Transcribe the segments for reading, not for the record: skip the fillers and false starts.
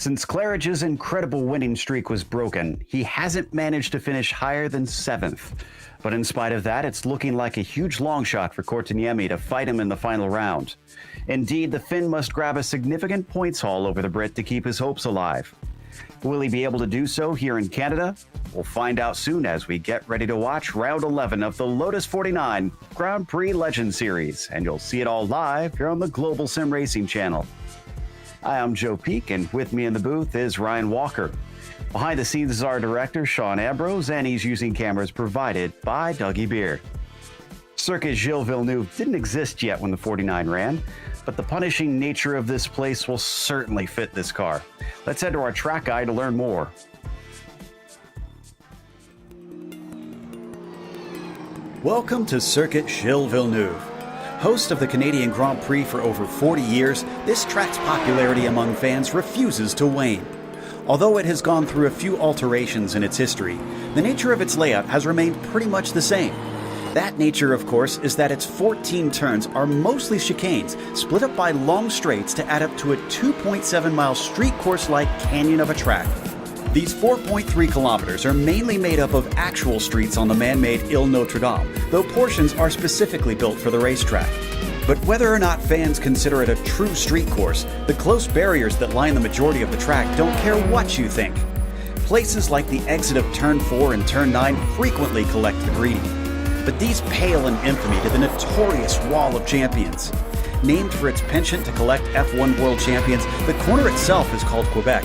Since Claridge's incredible winning streak was broken, he hasn't managed to finish higher than 7th. But in spite of that, it's looking like a huge long shot for Courtiniemi to fight him in the final round. Indeed, the Finn must grab a significant points haul over the Brit to keep his hopes alive. Will he be able to do so here in Canada? We'll find out soon as we get ready to watch round 11 of the Lotus 49 Grand Prix Legend Series, and you'll see it all live here on the Global Sim Racing channel. Hi, I'm Joe Peak, and with me in the booth is Ryan Walker. Behind the scenes is our director, Sean Ambrose, and he's using cameras provided by Dougie Beer. Circuit Gilles Villeneuve didn't exist yet when the 49 ran, but the punishing nature of this place will certainly fit this car. Let's head to our track guide to learn more. Welcome to Circuit Gilles Villeneuve. Host of the Canadian Grand Prix for over 40 years, this track's popularity among fans refuses to wane. Although it has gone through a few alterations in its history, the nature of its layout has remained pretty much the same. That nature, of course, is that its 14 turns are mostly chicanes, split up by long straights to add up to a 2.7-mile street course-like canyon of a track. These 4.3 kilometers are mainly made up of actual streets on the man-made Ile Notre Dame, though portions are specifically built for the racetrack. But whether or not fans consider it a true street course, the close barriers that line the majority of the track don't care what you think. Places like the exit of Turn 4 and Turn 9 frequently collect the greedy. But these pale in infamy to the notorious Wall of Champions. Named for its penchant to collect F1 World Champions, the corner itself is called Quebec.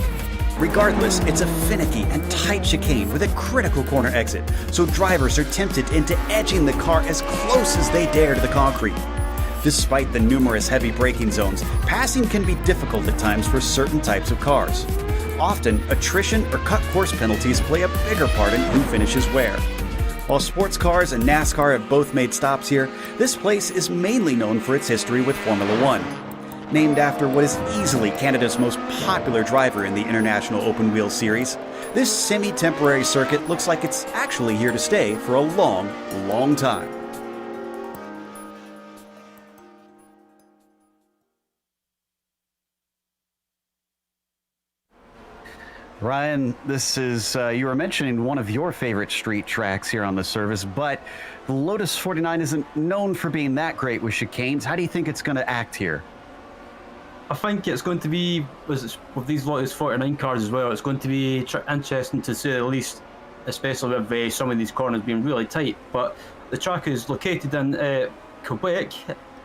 Regardless, it's a finicky and tight chicane with a critical corner exit, so drivers are tempted into edging the car as close as they dare to the concrete. Despite the numerous heavy braking zones, passing can be difficult at times for certain types of cars. Often, attrition or cut course penalties play a bigger part in who finishes where. While sports cars and NASCAR have both made stops here, this place is mainly known for its history with Formula One. Named after what is easily Canada's most popular driver in the International Open Wheel Series, this semi-temporary circuit looks like it's actually here to stay for a long, long time. Ryan, this is, you were mentioning one of your favorite street tracks here on the service, but the Lotus 49 isn't known for being that great with chicanes. How do you think it's going to act here? I think it's going to be, with these Lotus 49 cars as well, it's going to be interesting to say the least, especially with some of these corners being really tight. But the track is located in Quebec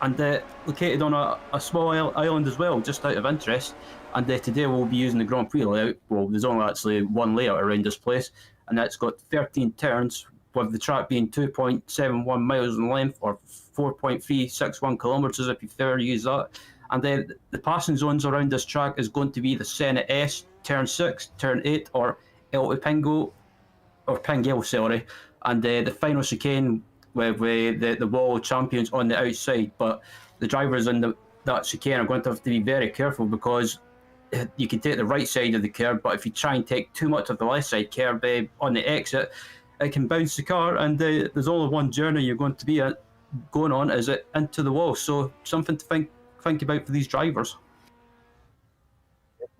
and located on a small island as well, just out of interest. And today we'll be using the Grand Prix layout. Well, there's only actually one layout around this place, and that's got 13 turns, with the track being 2.71 miles in length, or 4.361 kilometres if you prefer to use that. And then the passing zones around this track is going to be the Senate S, Turn 6, Turn 8, or El Pingo, or Pinguel, sorry, and the final chicane with the Wall of Champions on the outside. But the drivers in that chicane are going to have to be very careful, because you can take the right side of the curb, but if you try and take too much of the left side curb on the exit, it can bounce the car, and there's only one journey you're going to be going on, is it into the wall. So something to think about for these drivers.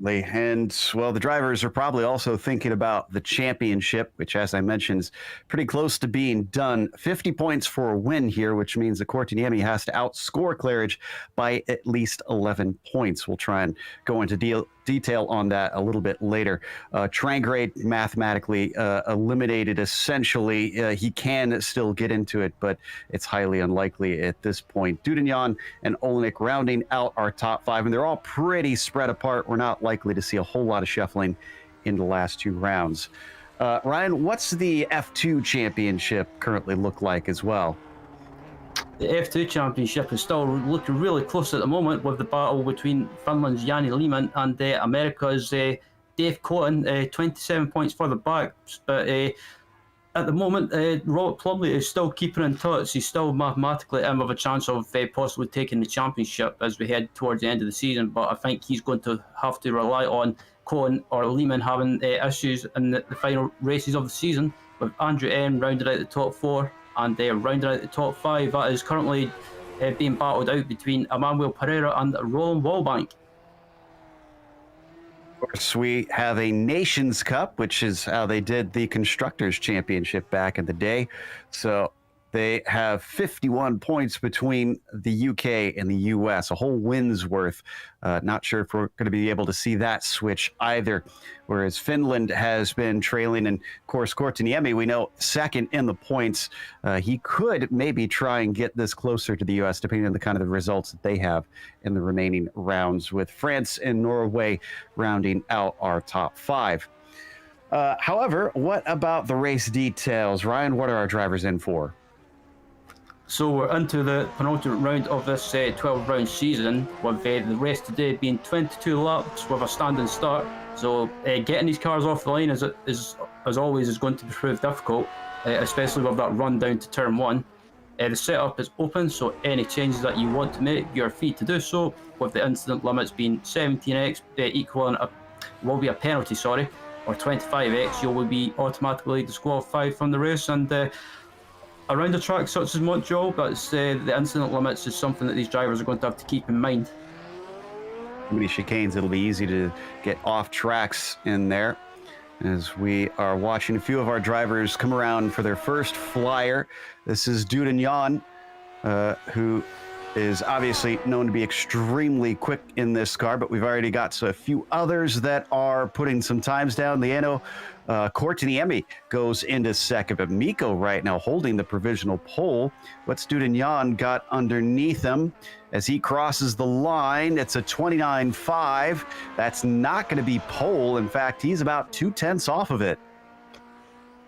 And, well, the drivers are probably also thinking about the championship, which, as I mentioned, is pretty close to being done. 50 points for a win here, which means that Courtiniemi has to outscore Claridge by at least 11 points. We'll try and go into detail on that a little bit later. Trangrade mathematically eliminated, essentially. He can still get into it, but it's highly unlikely at this point. Dudignon and Olenek rounding out our top five, and they're all pretty spread apart. We're not likely to see a whole lot of shuffling in the last two rounds. Ryan, what's the F2 championship currently look like as well? The F2 Championship is still looking really close at the moment, with the battle between Finland's Jani Lehmann and America's Dave Colin, 27 points further back. But at the moment, Robert Plumley is still keeping in touch. He's still mathematically in with a chance of possibly taking the championship as we head towards the end of the season. But I think he's going to have to rely on Colin or Lehmann having issues in the final races of the season, with Andrew M rounded out the top four and rounded out the top five. That is currently being battled out between Emmanuel Pereira and Roland Wallbank. course, we have a Nations Cup, which is how they did the Constructors' Championship back in the day. So they have 51 points between the UK and the US, a whole win's worth. Not sure if we're going to be able to see that switch either. Whereas Finland has been trailing, and of course, Korteniemi, we know, second in the points. He could maybe try and get this closer to the US, depending on the kind of the results that they have in the remaining rounds, with France and Norway rounding out our top 5. However, what about the race details? Ryan, what are our drivers in for? So we're into the penultimate round of this 12-round season, with the race today being 22 laps with a standing start. So getting these cars off the line, as always, is going to prove difficult, especially with that run down to turn 1. The setup is open, so any changes that you want to make, you're free to do so, with the incident limits being 17x, equaling will be a penalty, or 25x, you will be automatically disqualified from the race. And around a track such as Montreal, the incident limits is something that these drivers are going to have to keep in mind. Many chicanes, it'll be easy to get off tracks in there, as we are watching a few of our drivers come around for their first flyer. This is Dudagnan, who is obviously known to be extremely quick in this car, but we've already got a few others that are putting some times down. Liano Korteniemi goes into second, but Mikko right now holding the provisional pole. What's Dudagnan got underneath him as he crosses the line? It's a 29.5. That's not going to be pole. In fact, he's about 2/10 off of it.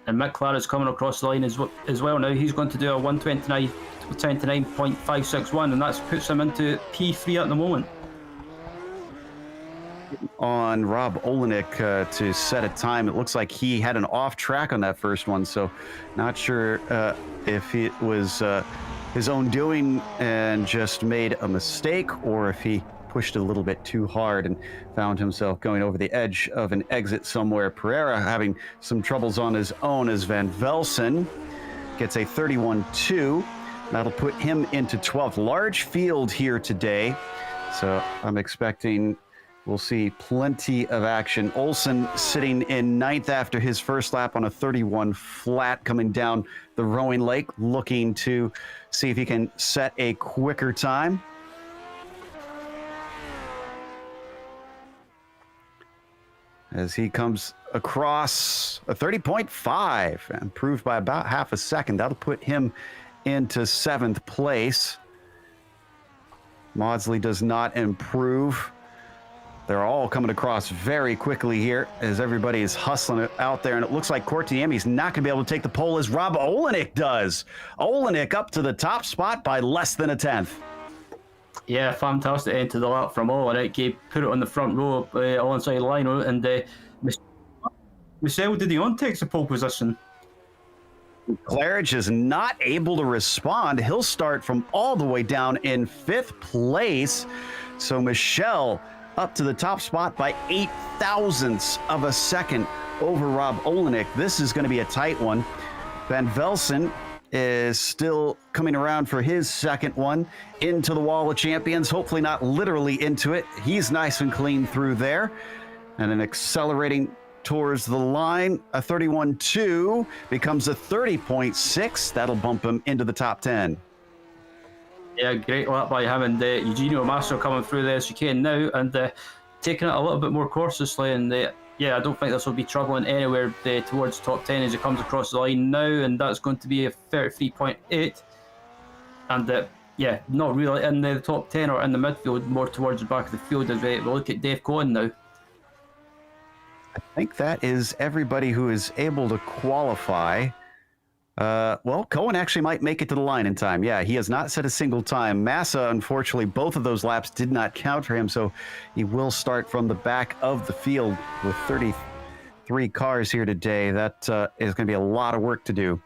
And Mick Clara's coming across the line as well now. He's going to do a 129.561, and that puts him into P3 at the moment. On Rob Olenek to set a time. It looks like he had an off track on that first one, so not sure if it was his own doing and just made a mistake, or if he pushed a little bit too hard and found himself going over the edge of an exit somewhere. Pereira having some troubles on his own as Van Velsen gets a 31.2. That'll put him into 12th. Large field here today, so I'm expecting we'll see plenty of action. Olsen sitting in 9th after his first lap on a 31 flat, coming down the rowing lake, looking to see if he can set a quicker time. As he comes across a 30.5, improved by about half a second. That'll put him into 7th place. Maudsley does not improve. They're all coming across very quickly here as everybody is hustling it out there. And it looks like Korteniemi's not going to be able to take the pole as Rob Olenek does. Olenek up to the top spot by less than a 10th. Yeah, fantastic end to the lap from Olenek. He put it on the front row alongside Lino, and Michel Didillon takes the pole position. Claridge is not able to respond. He'll start from all the way down in 5th place. So Michel up to the top spot by 8 thousandths of a second over Rob Olenek. This is going to be a tight one. Van Velsen is still coming around for his second one into the wall of champions, hopefully not literally into it. He's nice and clean through there, and then accelerating towards the line. A 31.2 becomes a 30.6. That'll bump him into the top 10. Yeah, great lap by him, and Eugenio Masso coming through the chicane now and taking it a little bit more cautiously. And yeah, I don't think this will be troubling anywhere towards top 10 as it comes across the line now, and that's going to be a 33.8. And yeah, not really in the top 10 or in the midfield, more towards the back of the field as we look at Dave Colin now. I think that is everybody who is able to qualify. Well, Cohen actually might make it to the line in time. Yeah, he has not set a single time. Massa, unfortunately, both of those laps did not count for him, so he will start from the back of the field with 33 cars here today. That is going to be a lot of work to do.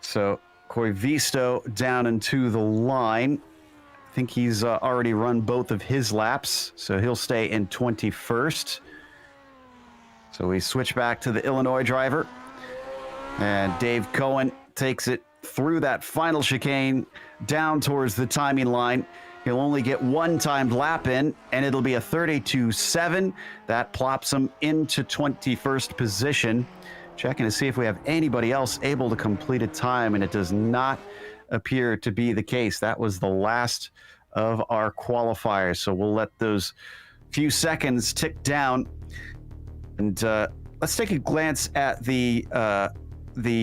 So Koivisto down into the line. I think he's already run both of his laps, so he'll stay in 21st. So we switch back to the Illinois driver. And Dave Cohen takes it through that final chicane down towards the timing line. He'll only get one timed lap in, and it'll be a 32.7. That plops him into 21st position. Checking to see if we have anybody else able to complete a time, and it does not appear to be the case. That was the last of our qualifiers, so we'll let those few seconds tick down. And let's take a glance at the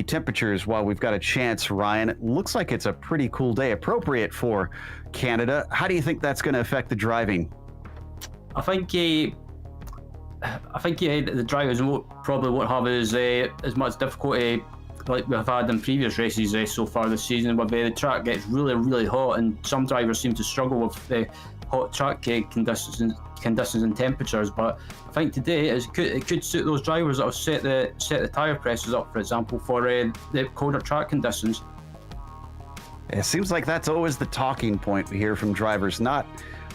temperatures while we've got a chance, Ryan. It looks like it's a pretty cool day, appropriate for Canada. How do you think that's going to affect the driving? I think the drivers probably won't have as much difficulty like we've had in previous races so far this season, where the track gets really, really hot, and some drivers seem to struggle with the hot track conditions and temperatures. But I think today it could suit those drivers that have set the tyre presses up, for example, for the colder track conditions. It seems like that's always the talking point we hear from drivers. Not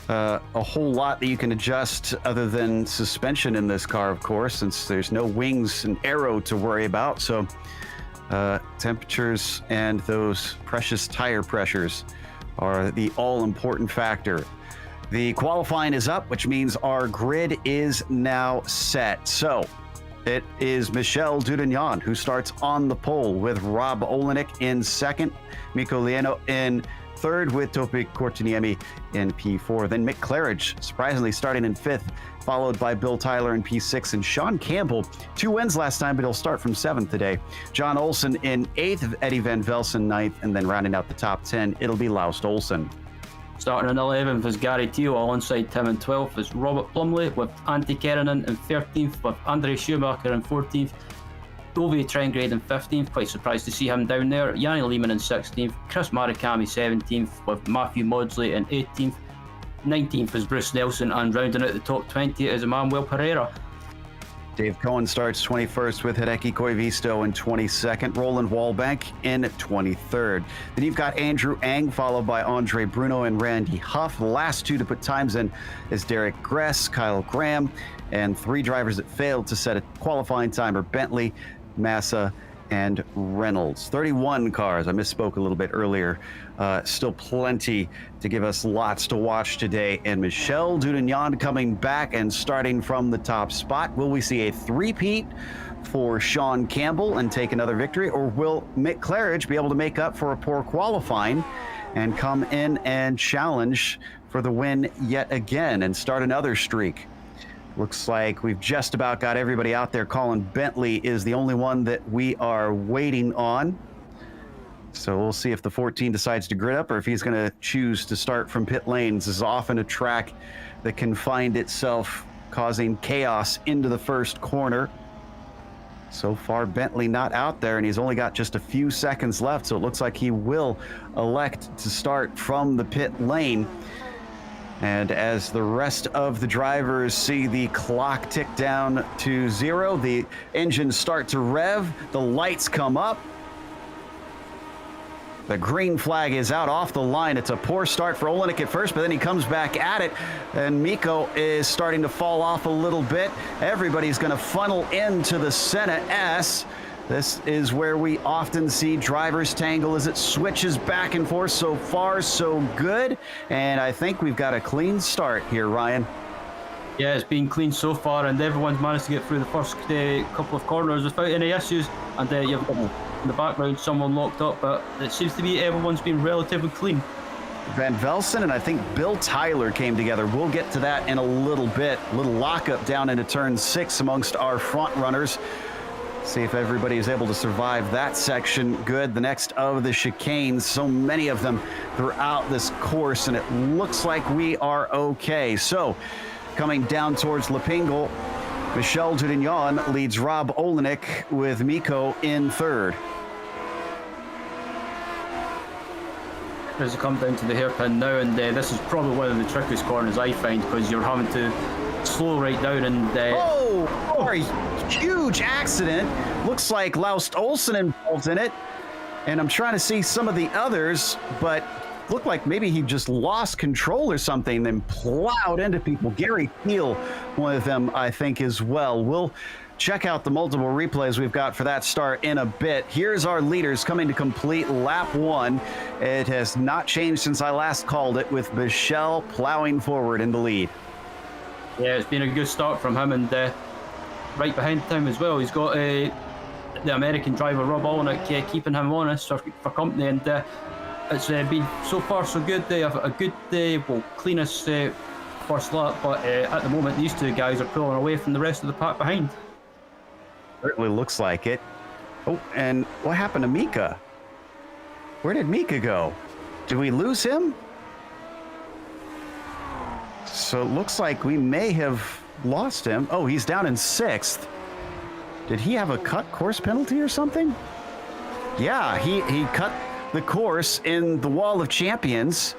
a whole lot that you can adjust other than suspension in this car, of course, since there's no wings and aero to worry about. So temperatures and those precious tire pressures are the all-important factor. The qualifying is up, which means our grid is now set. So it is Michel Dudagnan who starts on the pole, with Rob Olenek in second, Mikko Lieno in third, with Topi Kortiniemi in P4. Then Mick Claridge, surprisingly, starting in fifth, followed by Bill Tyler in P6, and Sean Campbell, 2 wins last time, but he'll start from 7th today. John Olsen in 8th, Eddie Van Velsen 9th, and then rounding out the top 10, it'll be Laust Olsen. Starting in 11th is Gary Teal, alongside Tim in 12th is Robert Plumley, with Antti Kerinen in 13th, with Andre Schumacher in 14th, Ovi Trengrade in 15th, quite surprised to see him down there, Yanni Lehman in 16th, Chris Marikami 17th, with Matthew Maudsley in 18th, 19th is Bruce Nelson, and rounding out the top 20 is Emmanuel Pereira. Dave Cohen starts 21st, with Hideki Koivisto in 22nd, Roland Wallbank in 23rd. Then you've got Andrew Ang, followed by Andre Bruno and Randy Huff. The last two to put times in is Derek Gress, Kyle Graham, and 3 drivers that failed to set a qualifying time are Bentley, Massa, and Reynolds. 31 cars. I misspoke a little bit earlier. Still plenty to give us lots to watch today. And Michel Dudagnan coming back and starting from the top spot. Will we see a three-peat for Sean Campbell and take another victory, or will Mick Claridge be able to make up for a poor qualifying and come in and challenge for the win yet again and start another streak? Looks like we've just about got everybody out there. Colin Bentley is the only one that we are waiting on. So we'll see if the 14 decides to grid up, or if he's going to choose to start from pit lanes. This is often a track that can find itself causing chaos into the first corner. So far, Bentley not out there, and he's only got just a few seconds left, so it looks like he will elect to start from the pit lane. And as the rest of the drivers see the clock tick down to 0, the engines start to rev, the lights come up. The green flag is out off the line. It's a poor start for Olenek at first, but then he comes back at it, and Mikko is starting to fall off a little bit. Everybody's going to funnel into the Senna S. This is where we often see drivers tangle as it switches back and forth. So far, so good. And I think we've got a clean start here, Ryan. Yeah, it's been clean so far, and everyone's managed to get through the first couple of corners without any issues. And you've got in the background someone locked up, but it seems to be everyone's been relatively clean. Van Velsen and I think Bill Tyler came together. We'll get to that in a little bit. Little lockup down into turn 6 amongst our front runners. See if everybody is able to survive that section. Good. The next of the chicanes, so many of them throughout this course, and it looks like we are okay. So coming down towards Lepingle, Michel Dudagnan leads Rob Olenek with Mikko in third. As you come down to the hairpin now, and this is probably one of the trickiest corners I find, because you're having to slow right down and a huge accident. Looks like Laust Olsen involved in it, and I'm trying to see some of the others, but looked like maybe he just lost control or something, then plowed into people. Gary Thiel, one of them, I think, as well. We'll check out the multiple replays we've got for that start in a bit. Here's our leaders coming to complete lap 1. It has not changed since I last called it, with Michel plowing forward in the lead. Yeah, it's been a good start from him, and right behind him as well, he's got the American driver Rob Olenek keeping him honest for company, and it's been so far so good. They have a good, cleanest first lap, but at the moment these two guys are pulling away from the rest of the pack behind. Certainly looks like it. Oh, and what happened to Mika? Where did Mika go? Did we lose him? So it looks like we may have lost him. Oh, he's down in 6th. Did he have a cut course penalty or something? Yeah, he cut the course in the Wall of Champions,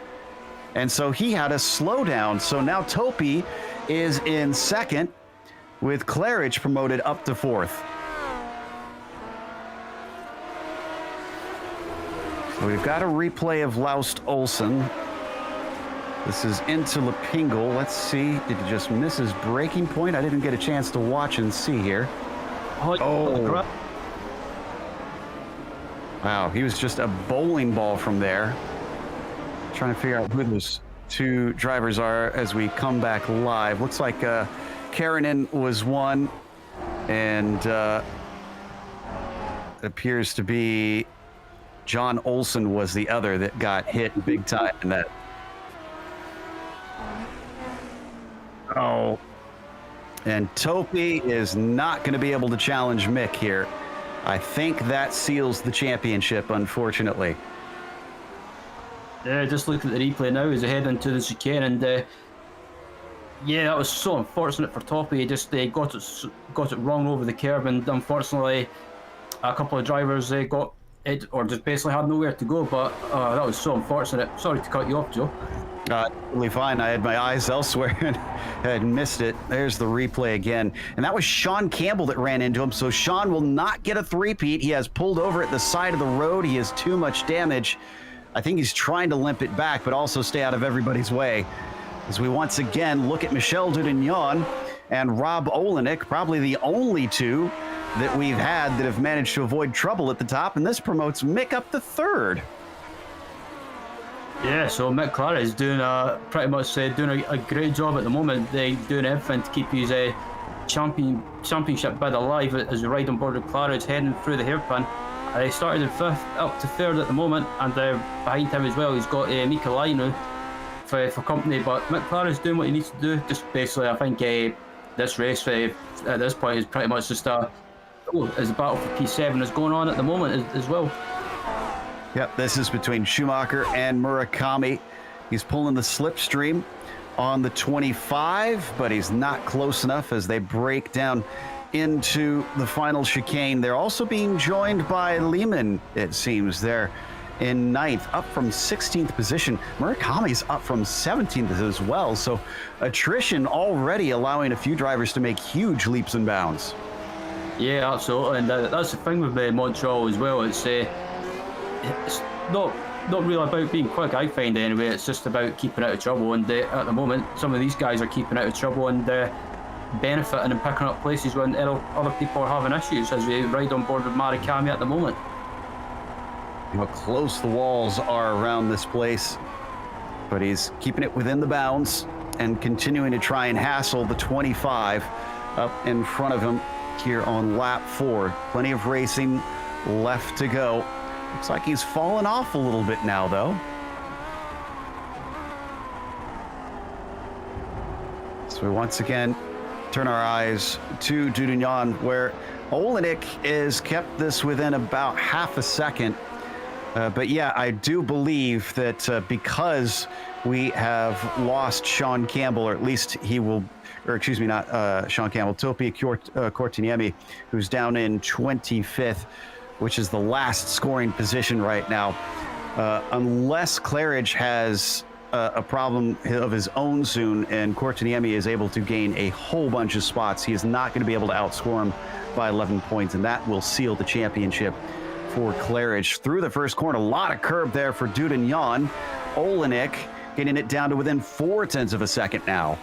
and so he had a slowdown. So now Topi is in 2nd, with Claridge promoted up to 4th. So we've got a replay of Laust Olsen. This is into Lepingle. Let's see. Did he just miss his braking point? I didn't get a chance to watch and see here. Oh. Wow, he was just a bowling ball from there. Trying to figure out who those two drivers are as we come back live. Looks like Karenin was one, and it appears to be John Olsen was the other that got hit big time in that. Oh. And Topi is not going to be able to challenge Mick here. I think that seals the championship, unfortunately. Yeah, just looking at the replay now as they head into the chicane, and yeah, that was so unfortunate for Topi. He just got it wrong over the curb, and unfortunately, a couple of drivers got it, or just basically had nowhere to go. But that was so unfortunate. Sorry to cut you off, Joe. Totally fine. I had my eyes elsewhere and had missed it. There's the replay again. And that was Sean Campbell that ran into him. So Sean will not get a three-peat. He has pulled over at the side of the road. He has too much damage. I think he's trying to limp it back, but also stay out of everybody's way. As we once again look at Michel Dudignon and Rob Olenek, probably the only two that we've had that have managed to avoid trouble at the top. And this promotes Mick up to 3rd. Yeah, so Mick Clara is doing pretty much doing a great job at the moment. They're doing everything to keep his championship bid alive as we ride on board with Clara. Is heading through the hairpin. He started in 5th, up to 3rd at the moment, and behind him as well, he's got Mika Lainu for company. But Mick Clara is doing what he needs to do. Just basically, I think this race at this point is pretty much just as the battle for P7 is going on at the moment as well. Yep, this is between Schumacher and Murakami. He's pulling the slipstream on the 25, but he's not close enough as they break down into the final chicane. They're also being joined by Lehman, it seems. They're in 9th, up from 16th position. Murakami's up from 17th as well, so attrition already allowing a few drivers to make huge leaps and bounds. Yeah, absolutely, and that's the thing with Montreal as well. It's not really about being quick, I find, anyway. It's just about keeping out of trouble, and at the moment some of these guys are keeping out of trouble and benefiting and picking up places when other people are having issues, as we ride on board with Murakami at the moment. How close the walls are around this place, but he's keeping it within the bounds and continuing to try and hassle the 25 up in front of him here on lap 4. Plenty of racing left to go. Looks like he's fallen off a little bit now, though. So we once again turn our eyes to Dudignon, where Olenek is kept this within about half a second. But yeah, I do believe that because we have lost Sean Campbell, or at least he will, or excuse me, not Sean Campbell, Topi Cortiniemi, who's down in 25th, which is the last scoring position right now. Unless Claridge has a problem of his own soon and Cortiniemi is able to gain a whole bunch of spots, he is not going to be able to outscore him by 11 points, and that will seal the championship for Claridge. Through the first corner, a lot of curb there for Dudignon. Olenek getting it down to within 0.4 of a second now.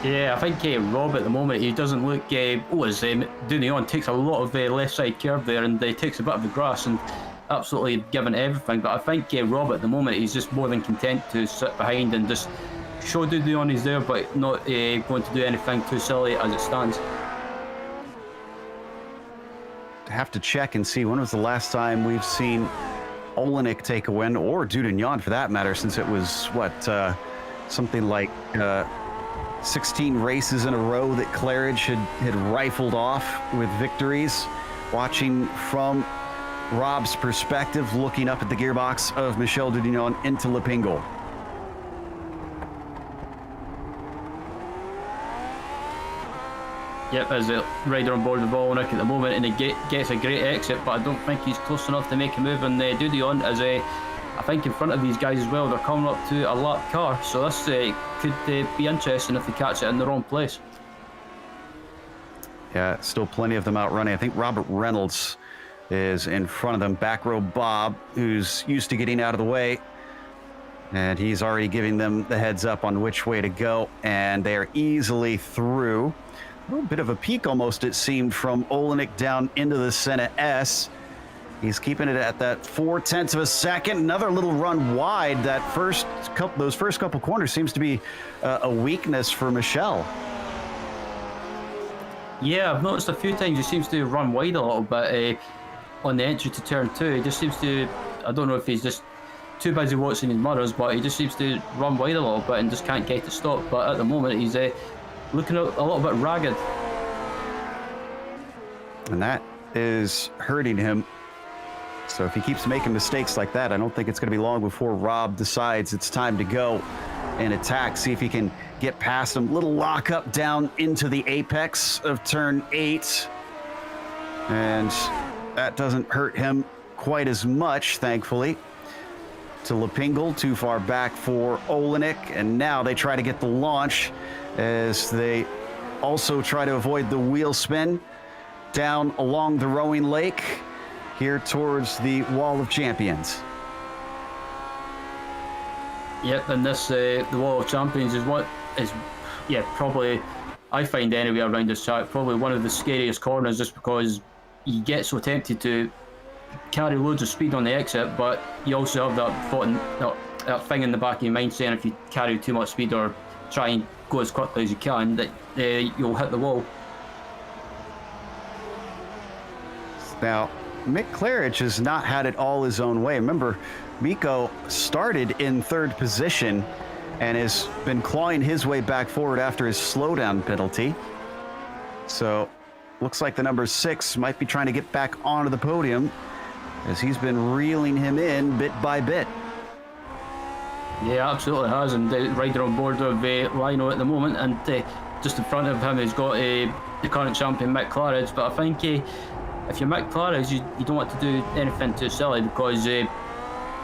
Yeah, I think Rob at the moment, he doesn't look, doing the on, takes a lot of left side curve there, and takes a bit of the grass and absolutely giving everything. But I think Rob at the moment, he's just more than content to sit behind and just show the on he's there, but not going to do anything too silly as it stands. Have to check and see when was the last time we've seen Olenek take a win, or Dudignon for that matter, since it was what something like 16 races in a row that Claridge had rifled off with victories. Watching from Rob's perspective, looking up at the gearbox of Michel Dudignon into Lepingle. Yep, as a rider on board the Villenueve at the moment, and he gets a great exit, but I don't think he's close enough to make a move on Dudignon, as I think in front of these guys as well, they're coming up to a lap car, so this could be interesting if they catch it in the wrong place. Yeah, still plenty of them out running. I think Robert Reynolds is in front of them. Back row Bob, who's used to getting out of the way, and he's already giving them the heads up on which way to go, and they are easily through. A little bit of a peak almost, it seemed, from Olenek down into the Senna S. He's keeping it at that 0.4 of a second. Another little run wide. Those first couple corners seems to be a weakness for Michel. Yeah, I've noticed a few times he seems to run wide a little bit on the entry to turn 2. He just seems to, I don't know if he's just too busy watching his mirrors, but he just seems to run wide a little bit and just can't get to stop. But at the moment, he's looking a little bit ragged. And that is hurting him. So if he keeps making mistakes like that, I don't think it's going to be long before Rob decides it's time to go and attack, see if he can get past him. Little lockup down into the apex of turn 8. And that doesn't hurt him quite as much, thankfully. To Lepingle, too far back for Olenek, and now they try to get the launch as they also try to avoid the wheel spin down along the rowing lake here towards the Wall of Champions. Yep, and this the Wall of Champions is what is, probably, I find anywhere around this track, probably one of the scariest corners, just because you get so tempted to carry loads of speed on the exit, but you also have that thing in the back of your mind saying if you carry too much speed or try and go as quickly as you can, that you'll hit the wall. Now, Mick Claridge has not had it all his own way. Remember, Mikko started in 3rd position and has been clawing his way back forward after his slowdown penalty. So, looks like the number 6 might be trying to get back onto the podium, as he's been reeling him in bit by bit. Yeah, absolutely has, and rider on board of Lino at the moment, and just in front of him he's got the current champion Mick Claridge. But I think if you're Mick Claridge, you don't want to do anything too silly, because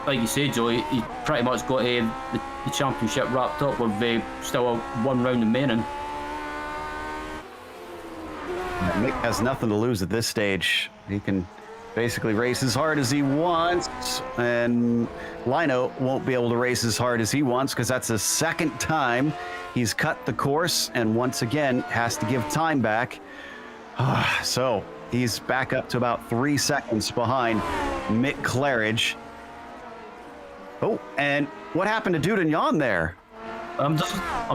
like you said, Joe, he pretty much got the championship wrapped up with still one round remaining. Mick has nothing to lose at this stage. He can basically race as hard as he wants, and Lino won't be able to race as hard as he wants, because that's the 2nd time he's cut the course and once again has to give time back. So he's back up to about 3 seconds behind Mick Claridge. Oh, and what happened to Dudignon there? I'm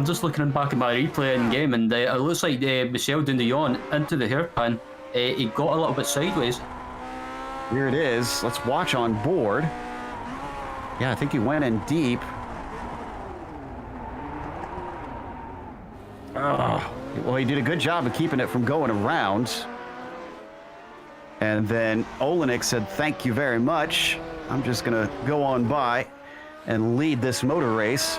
just looking back at my replay in game, and it looks like Michel Dudignon into the hairpin. He got a little bit sideways. Here it is. Let's watch on board. Yeah, I think he went in deep. Well, he did a good job of keeping it from going around. And then Olenek said, "Thank you very much. I'm just going to go on by and lead this motor race."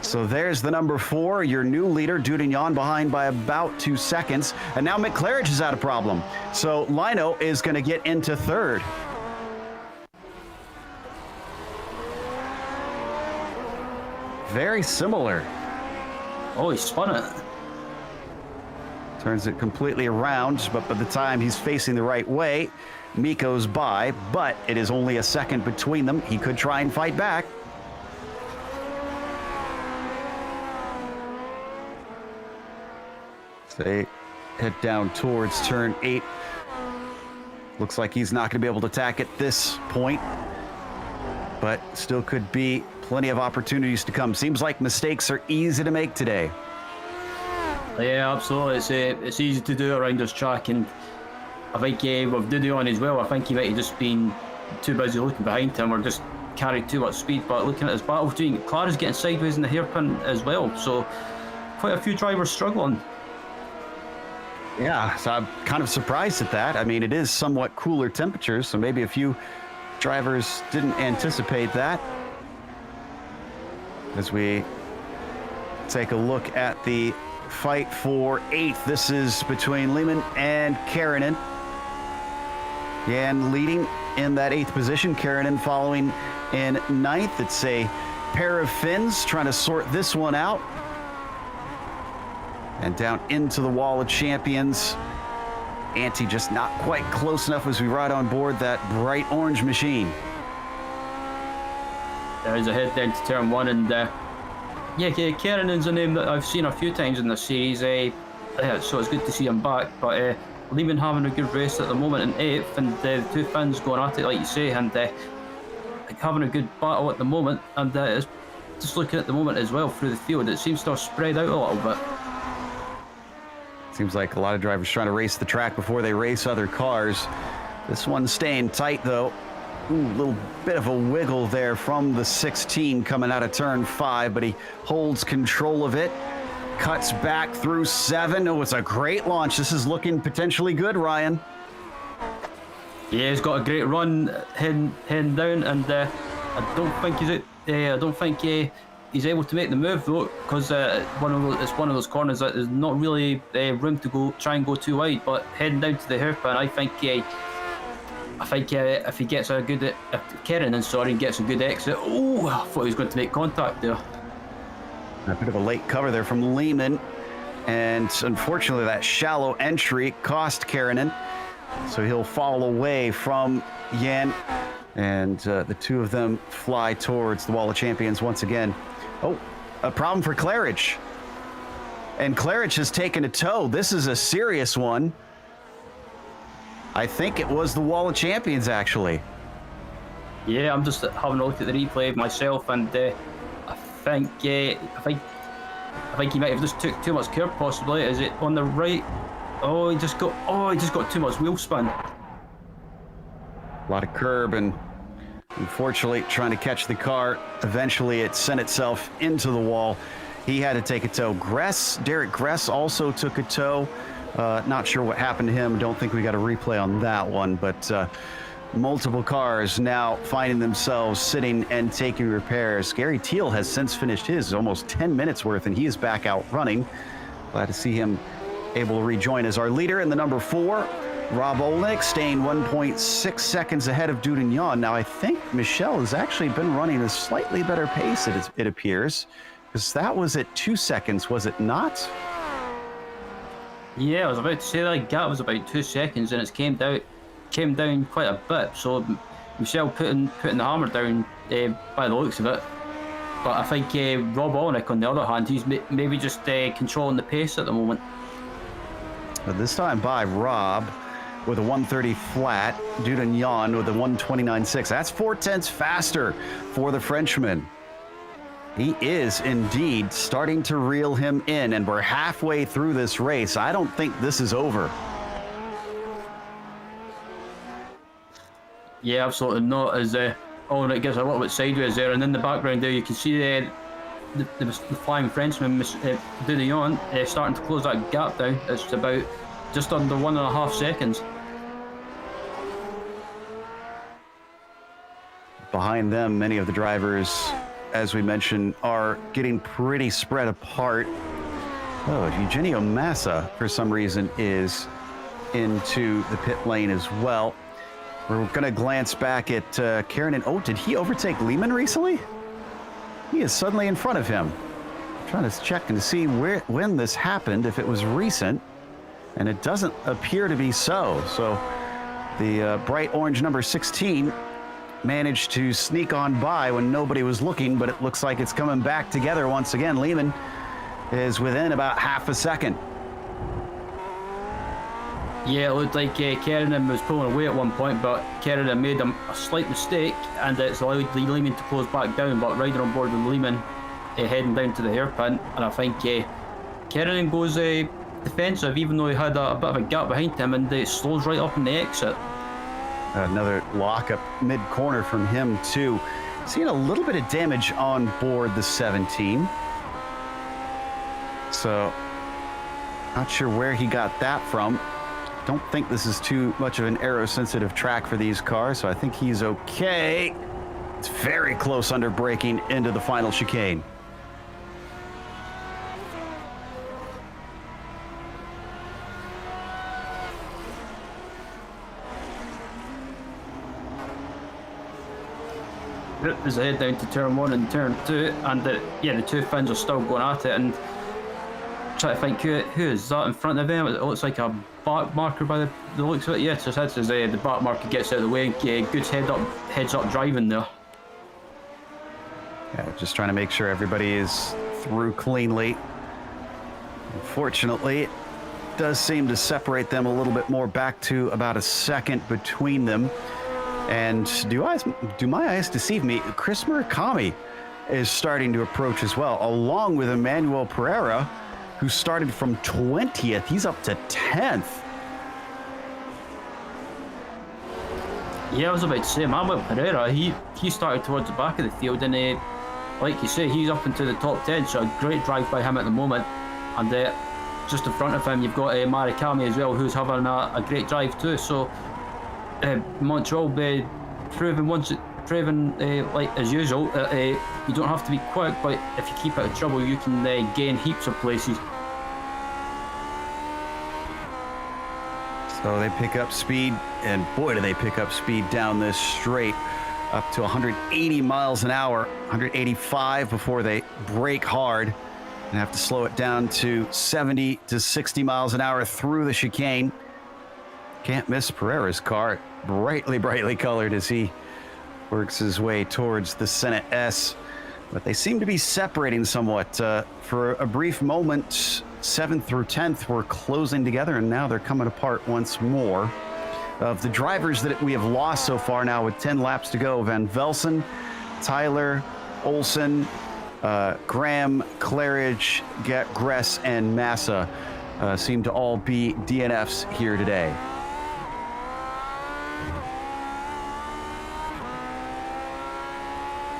So there's the number 4, your new leader, Dudignon, behind by about 2 seconds. And now Mick Claridge is out of problem. So Lino is going to get into 3rd. Very similar. Oh, he spun it. Turns it completely around, but by the time he's facing the right way, Mikko's by, but it is only a second between them. He could try and fight back. So they head down towards turn 8. Looks like he's not going to be able to attack at this point, but still could be plenty of opportunities to come. Seems like mistakes are easy to make today. Yeah, absolutely. It's easy to do around this track, and I think with Didion as well, I think he might have just been too busy looking behind him or just carried too much speed. But looking at his battle between Clara's getting sideways in the hairpin as well, so quite a few drivers struggling. Yeah, so I'm kind of surprised at that. I mean, it is somewhat cooler temperatures, so maybe a few drivers didn't anticipate that. As we take a look at the fight for 8th, this is between Lehman and Karanen. Jan leading in that 8th position, Karanen following in 9th. It's a pair of Finns trying to sort this one out. And down into the wall of champions. Antti just not quite close enough as we ride on board that bright orange machine. There's a head down to turn 1, and yeah, Karenen's a name that I've seen a few times in this series, so it's good to see him back. But Lehman having a good race at the moment in 8th, and the two Finns going at it, like you say, and having a good battle at the moment. And just looking at the moment as well through the field, it seems to have spread out a little bit. Seems like a lot of drivers trying to race the track before they race other cars. This one's staying tight, though. Ooh, a little bit of a wiggle there from the 16 coming out of turn 5, but he holds control of it. Cuts back through 7. Oh, it's a great launch. This is looking potentially good, Ryan. Yeah, he's got a great run heading down, and I don't think he's able to make the move though, because it's one of those corners that there's not really room to try and go too wide. But heading down to the hairpin, I think if he gets a good Karanen, gets a good exit. Oh, I thought he was going to make contact there. A bit of a late cover there from Lehman, and unfortunately that shallow entry cost Karanen, so he'll fall away from Jan, and the two of them fly towards the wall of champions once again. Oh, a problem for Claridge, and Claridge has taken a tow. This is a serious one. I think it was the wall of champions, actually. Yeah, I'm just having a look at the replay myself, and I think he might have just took too much curb, possibly. Is it on the right? Oh, he just got too much wheel spin. A lot of curb, and unfortunately trying to catch the car. Eventually it sent itself into the wall. He had to take a tow. Derek Gress also took a tow. Not sure what happened to him. Don't think we got a replay on that one, but multiple cars now finding themselves sitting and taking repairs. Gary Teal has since finished his almost 10 minutes worth, and he is back out running. Glad to see him able to rejoin as our leader in the number 4. Rob Olnick staying 1.6 seconds ahead of Dudignon. Now, I think Michelle has actually been running a slightly better pace, it appears, because that was at 2 seconds, was it not? Yeah, I was about to say that gap was about 2 seconds, and it's came down quite a bit. So Michelle putting the hammer down by the looks of it. But I think Rob Olnick, on the other hand, he's maybe just controlling the pace at the moment. But this time by Rob with a 130 flat, Dudignon with a 129.6. That's 0.4 faster for the Frenchman. He is indeed starting to reel him in, and we're halfway through this race. I don't think this is over. Yeah, absolutely not. As Olnick gets a little bit sideways there, and in the background there you can see the flying Frenchman, Dudignon, starting to close that gap down. It's about just under 1.5 seconds. Behind them, many of the drivers, as we mentioned, are getting pretty spread apart. Oh, Eugenio Massa, for some reason, is into the pit lane as well. We're going to glance back at Karanen. Oh, did he overtake Lehman recently? He is suddenly in front of him. I'm trying to check and see when this happened, if it was recent, and it doesn't appear to be so. So the bright orange number 16 managed to sneak on by when nobody was looking, but it looks like it's coming back together once again. Lehman is within about half a second. Yeah, it looked like Kerrigan was pulling away at one point, but Kerrigan made a slight mistake, and it's allowed the Lehman to close back down, but riding on board with Lehman heading down to the hairpin, and I think Kerrigan goes defensive, even though he had a bit of a gap behind him, and slows right up in the exit. Another lock-up mid-corner from him, too. Seeing a little bit of damage on board the 17. So, not sure where he got that from. Don't think this is too much of an aero-sensitive track for these cars, so I think he's okay. It's very close under braking into the final chicane. There's a head down to turn 1 and turn 2, and the two fins are still going at it, and try to think who is that in front of them. It looks like a back marker by the looks of it. Yes, it says the back marker gets out of the way, and Good's heads up driving there. Yeah, just trying to make sure everybody is through cleanly. Unfortunately, it does seem to separate them a little bit more, back to about a second between them. And do my eyes deceive me? Chris Murakami is starting to approach as well, along with Emmanuel Pereira, who started from 20th. He's up to 10th. Yeah, I was about to say, Emmanuel Pereira, he started towards the back of the field, and like you say, he's up into the top 10, so a great drive by him at the moment. And just in front of him, you've got Murakami as well, who's having a great drive too. So Montreal proving like as usual that you don't have to be quick, but if you keep out of trouble, you can gain heaps of places. So they pick up speed, and boy do they pick up speed down this straight, up to 180 miles an hour, 185 before they brake hard and have to slow it down to 70 to 60 miles an hour through the chicane. Can't miss Pereira's car, brightly colored as he works his way towards the Senate S. But they seem to be separating somewhat. For a brief moment, 7th through 10th were closing together, and now they're coming apart once more. Of the drivers that we have lost so far now with 10 laps to go, Van Velsen, Tyler, Olsen, Graham, Claridge, Gress, and Massa seem to all be DNFs here today.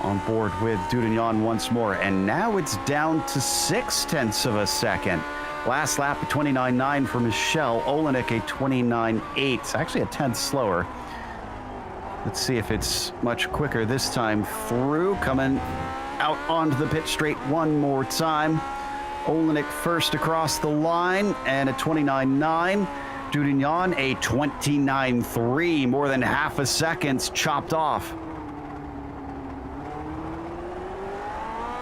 On board with Dudignon once more, and now it's down to 0.6 of a second. Last lap, a 29.9 for Michelle Olenek, a 29.8, actually a tenth slower. Let's see if it's much quicker this time through. Coming out onto the pit straight one more time. Olenek first across the line, and a 29.9. Dudignon, a 29.3, more than half a second's chopped off.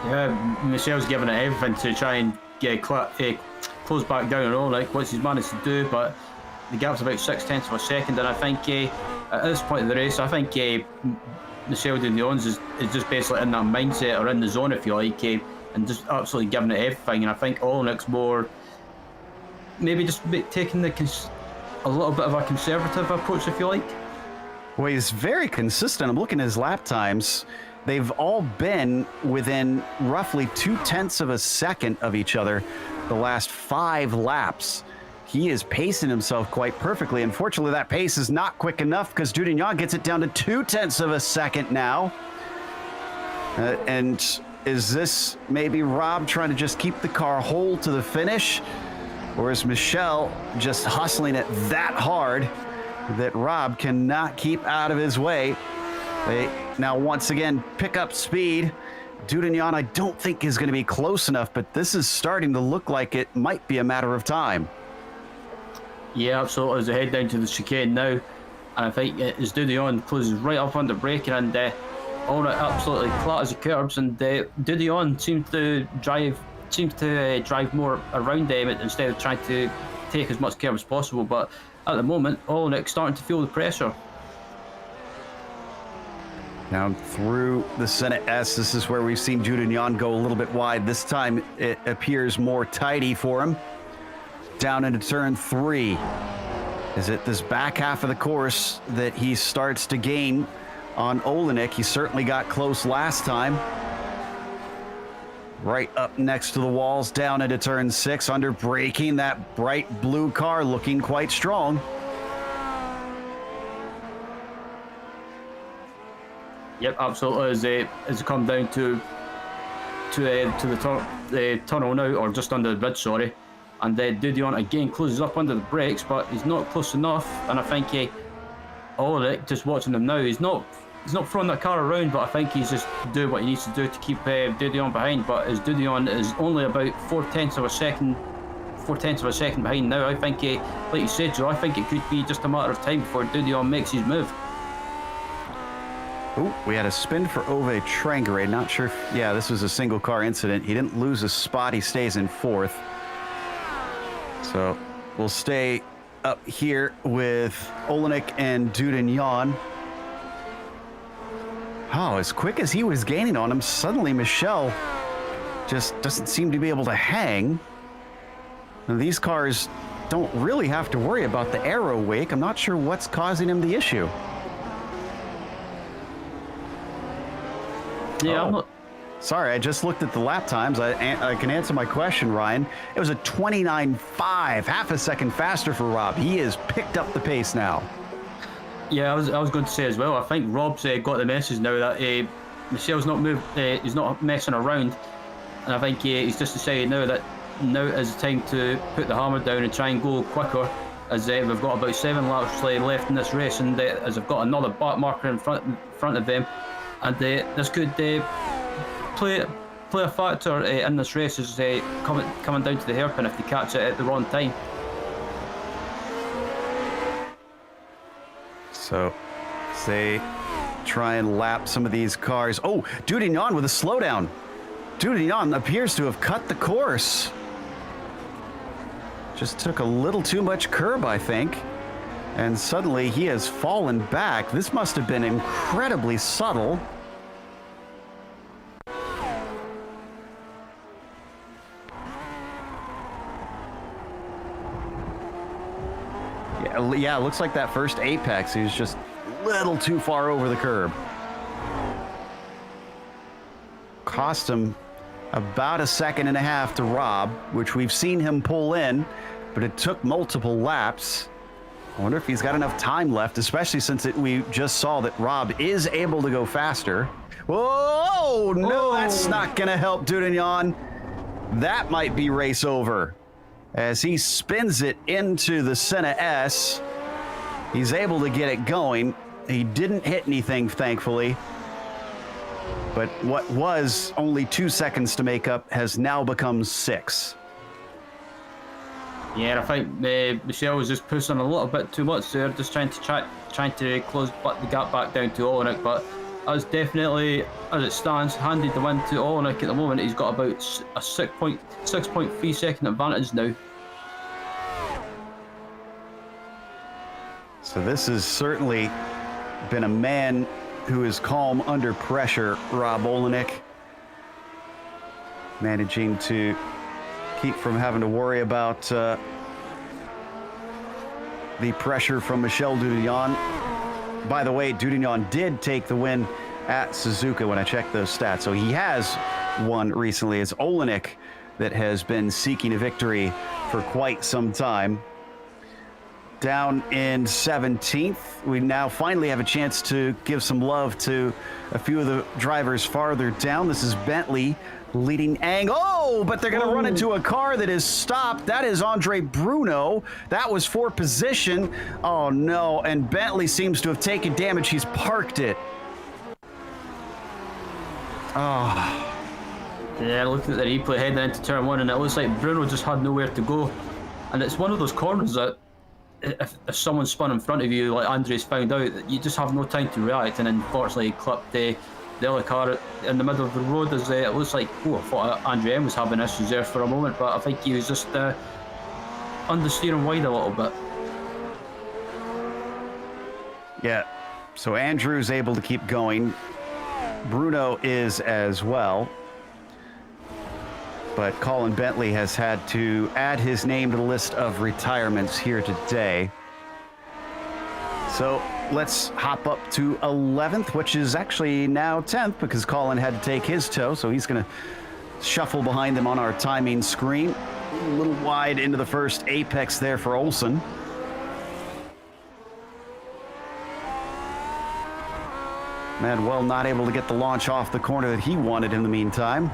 Yeah, Michelle's giving it everything to try and close back down on Olenek, which he's managed to do, but the gap's about 0.6 of a second, and I think at this point of the race, I think Michelle Dudillon's is just basically in that mindset, or in the zone if you like, and just absolutely giving it everything. And I think Olenek's more maybe just taking a little bit of a conservative approach if you like. Well, he's very consistent. I'm looking at his lap times. They've all been within roughly 0.2 of a second of each other the last 5 laps. He is pacing himself quite perfectly. Unfortunately, that pace is not quick enough because Dudignon gets it down to 0.2 of a second now. And is this maybe Rob trying to just keep the car whole to the finish? Or is Michelle just hustling it that hard that Rob cannot keep out of his way? They now once again pick up speed. Dudignon, I don't think is going to be close enough, but this is starting to look like it might be a matter of time. Yeah, absolutely. As they head down to the chicane now, and I think as Dudignon closes right up under braking, and Olenek absolutely clatters the curbs, and Dudignon seems to drive more around them instead of trying to take as much curb as possible. But at the moment, Olenek's starting to feel the pressure. Down through the Senate S, this is where we've seen Dudignon go a little bit wide. This time it appears more tidy for him. Down into turn 3. Is it this back half of the course that he starts to gain on Olenek? He certainly got close last time. Right up next to the walls, down into turn 6, under braking. That bright blue car looking quite strong. Yep, absolutely. As it come down to the tunnel now, or just under the bridge, sorry. And Dudion again closes up under the brakes, but he's not close enough. And I think Olenek, just watching him now, he's not throwing that car around, but I think he's just doing what he needs to do to keep Dudion behind. But as Dudion is only about 4/10 of a second behind now, I think, like you said, Joe, I think it could be just a matter of time before Dudion makes his move. Oh, we had a spin for Ove Trangere. Not sure if, yeah, this was a single car incident. He didn't lose a spot. He stays in 4th. So we'll stay up here with Olenek and Dudignan. Oh, as quick as he was gaining on him, suddenly Michel just doesn't seem to be able to hang. And these cars don't really have to worry about the aero wake. I'm not sure what's causing him the issue. Yeah, oh. Sorry, I just looked at the lap times. I can answer my question, Ryan. It was a 29.5, half a second faster for Rob. He has picked up the pace now. Yeah, I was going to say as well. I think Rob's got the message now that Michel's not he's not messing around, and I think he's just decided now that now is the time to put the hammer down and try and go quicker. As we've got about 7 laps left in this race, and as I've got another back marker in front of them, and this could play a factor in this race as coming down to the hairpin if they catch it at the wrong time. So they try and lap some of these cars. Oh, Dudignan with a slowdown. Dudignan appears to have cut the course. Just took a little too much curb, I think. And suddenly he has fallen back. This must have been incredibly subtle. Yeah, it looks like that first apex, he was just a little too far over the curb. Cost him about 1.5 seconds to Rob, which we've seen him pull in, but it took multiple laps. I wonder if he's got enough time left, especially since we just saw that Rob is able to go faster. Whoa, no, that's not going to help Dudignan. That might be race over. As he spins it into the Senna S, he's able to get it going. He didn't hit anything, thankfully. But what was only 2 seconds to make up has now become 6. Yeah, I think Michel was just pushing a little bit too much there, just trying to close the gap back down to Olenek. But as definitely as it stands, handed the win to Olenek at the moment. He's got about a 6.3 second advantage now. So this has certainly been a man who is calm under pressure, Rob Olenek. Managing to keep from having to worry about the pressure from Michel Dudignan. By the way, Dudignan did take the win at Suzuka when I checked those stats. So he has won recently. It's Olenek that has been seeking a victory for quite some time. Down in 17th, we now finally have a chance to give some love to a few of the drivers farther down. This is Bentley leading Oh, but they're going to run into a car that is stopped. That is Andre Bruno. That was for position. Oh, no, and Bentley seems to have taken damage. He's parked it. Oh. Yeah, looking at the replay heading into turn 1, and it looks like Bruno just had nowhere to go. And it's one of those corners that if someone spun in front of you, like Andre's found out, you just have no time to react, and unfortunately clipped the other car in the middle of the road. As it looks like, I thought Andre M was having issues there for a moment, but I think he was just understeering wide a little bit. Yeah, so Andrew's able to keep going. Bruno is as well. But Colin Bentley has had to add his name to the list of retirements here today. So let's hop up to 11th, which is actually now 10th because Colin had to take his tow, so he's going to shuffle behind them on our timing screen. A little wide into the first apex there for Olsen. Manuel not able to get the launch off the corner that he wanted in the meantime.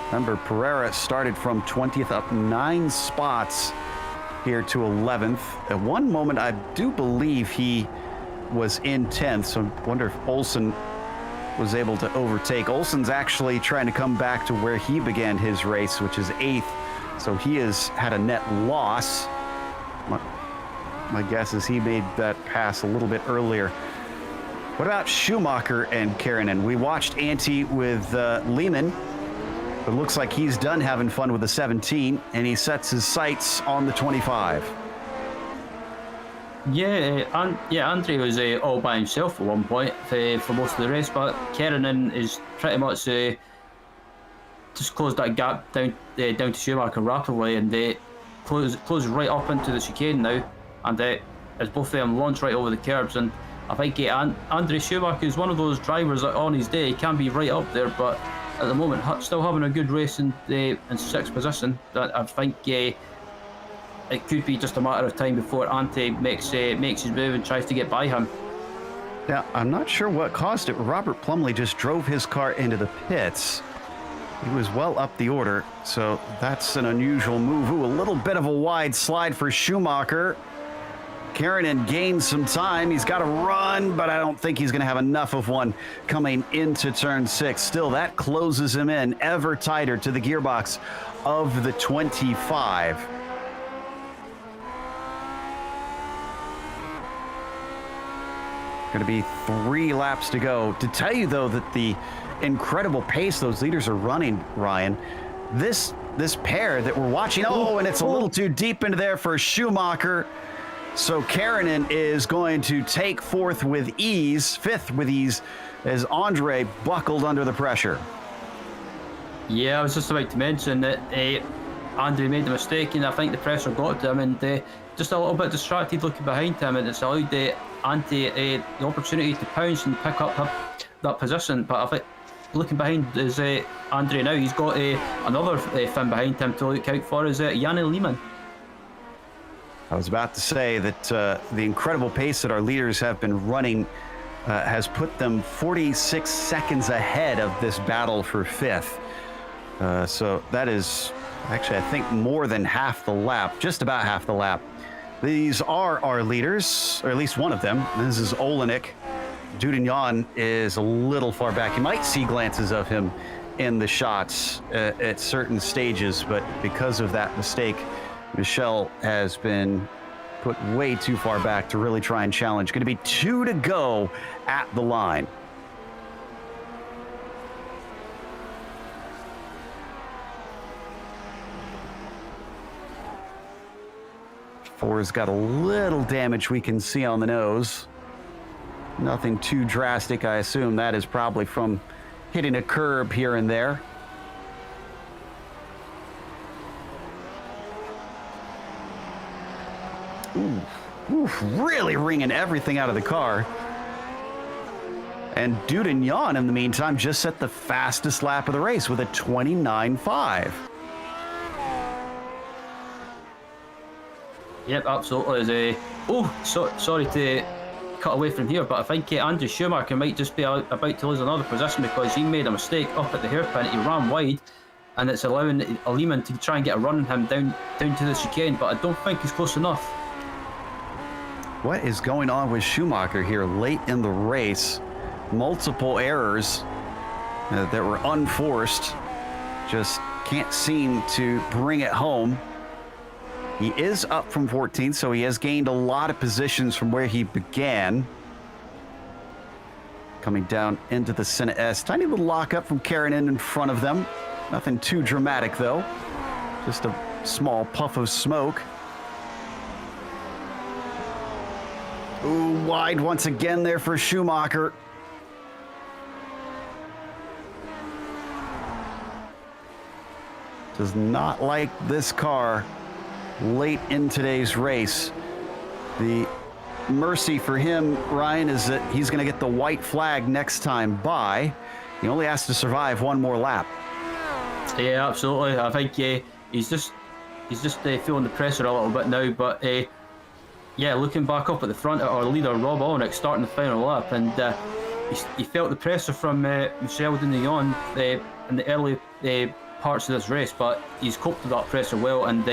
Remember, Pereira started from 20th, up 9 spots here to 11th. At one moment, I do believe he was in 10th, so I wonder if Olsen was able to overtake. Olsen's actually trying to come back to where he began his race, which is 8th, so he has had a net loss. My guess is he made that pass a little bit earlier. What about Schumacher and Kärinen? We watched Antti with Lehman. It looks like he's done having fun with the 17, and he sets his sights on the 25. Yeah, Andre was all by himself at one point for most of the race, but Kärinen is pretty much just closed that gap down to Schumacher rapidly, and they close right up into the chicane now, and as both of them launch right over the curbs. And I think Andre Schumacher is one of those drivers that on his day he can be right up there, but at the moment still having a good race in 6th position. That I think it could be just a matter of time before Ante makes his move and tries to get by him. Now, I'm not sure what caused it. Robert Plumley just drove his car into the pits. He was well up the order, so that's an unusual move. Ooh, a little bit of a wide slide for Schumacher. Kärinen gains some time. He's got to run, but I don't think he's going to have enough of one coming into turn 6. Still, that closes him in ever tighter to the gearbox of the 25. Going to be 3 laps to go. To tell you, though, that the incredible pace those leaders are running, Ryan, this pair that we're watching, and it's a little too deep into there for Schumacher. So Kärinen is going to take 4th with ease, 5th with ease, as Andre buckled under the pressure. Yeah, I was just about to mention that Andre made a mistake, and I think the pressure got to him, and just a little bit distracted looking behind him, and it's allowed Ante the opportunity to pounce and pick up that position. But I think looking behind is Andre now. He's got another fin behind him to look out for, is Janne Lehmann. I was about to say that the incredible pace that our leaders have been running has put them 46 seconds ahead of this battle for 5th. So that is actually, I think, more than half the lap, just about half the lap. These are our leaders, or at least one of them. This is Olenek. Dudignon is a little far back. You might see glances of him in the shots at certain stages, but because of that mistake, Michel has been put way too far back to really try and challenge. Going to be 2 to go at the line. Four's got a little damage we can see on the nose. Nothing too drastic. I assume that is probably from hitting a curb here and there. Ooh, really wringing everything out of the car. And Dudignon, in the meantime, just set the fastest lap of the race with a 29.5. Yep, absolutely. Sorry to cut away from here, but I think Andrew Schumacher might just be about to lose another position because he made a mistake up at the hairpin. He ran wide, and it's allowing Lehmann to try and get a run on him down to the chicane, but I don't think he's close enough. What is going on with Schumacher here late in the race? Multiple errors that were unforced. Just can't seem to bring it home. He is up from 14th, so he has gained a lot of positions from where he began. Coming down into the Senna S. Tiny little lockup from Kärinen in front of them. Nothing too dramatic, though. Just a small puff of smoke. Ooh, wide once again there for Schumacher. does not like this car late in today's race. The mercy for him, Ryan, is that he's going to get the white flag next time by. He only has to survive one more lap. Yeah, absolutely. I think he's just feeling the pressure a little bit now. But yeah, looking back up at the front, our leader Rob Olenek starting the final lap, and he felt the pressure from Michel Dunion in the early parts of this race, but he's coped with that pressure well, and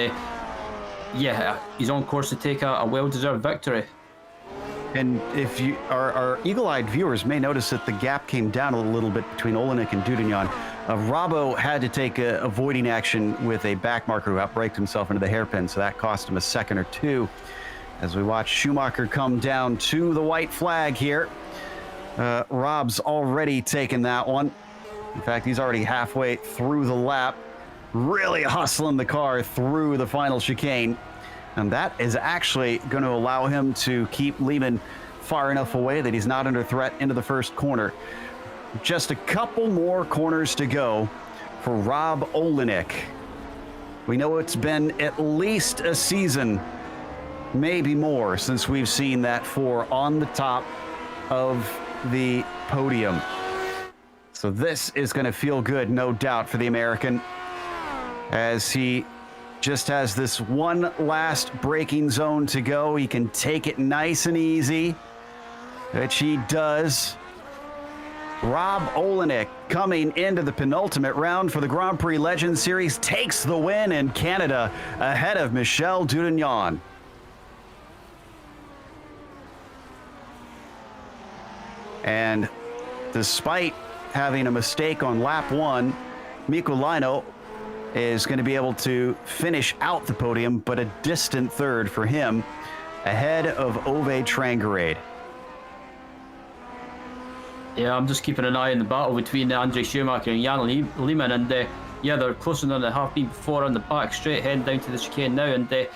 yeah, he's on course to take a well-deserved victory. And if you our eagle-eyed viewers may notice that the gap came down a little bit between Olenek and Dudignon. Robbo had to take a avoiding action with a back marker who outbraked himself into the hairpin, so that cost him a second or two. As we watch Schumacher come down to the white flag here. Rob's already taken that one. In fact, he's already halfway through the lap, really hustling the car through the final chicane. And that is actually going to allow him to keep Lehman far enough away that he's not under threat into the first corner. Just a couple more corners to go for Rob Olenek. We know it's been at least a season, maybe more, since we've seen that 4 on the top of the podium. So this is going to feel good, no doubt, for the American, as he just has this one last braking zone to go. He can take it nice and easy, which he does. Rob Olenek, coming into the penultimate round for the Grand Prix Legends Series, takes the win in Canada ahead of Michel Dudignon. And despite having a mistake on lap 1, Mikko Laino is going to be able to finish out the podium, but a distant third for him, ahead of Ove Trangerade. Yeah, I'm just keeping an eye on the battle between Andre Schumacher and Jan Lehmann, and yeah, they're closer than they have been before on the back straight, heading down to the chicane now, and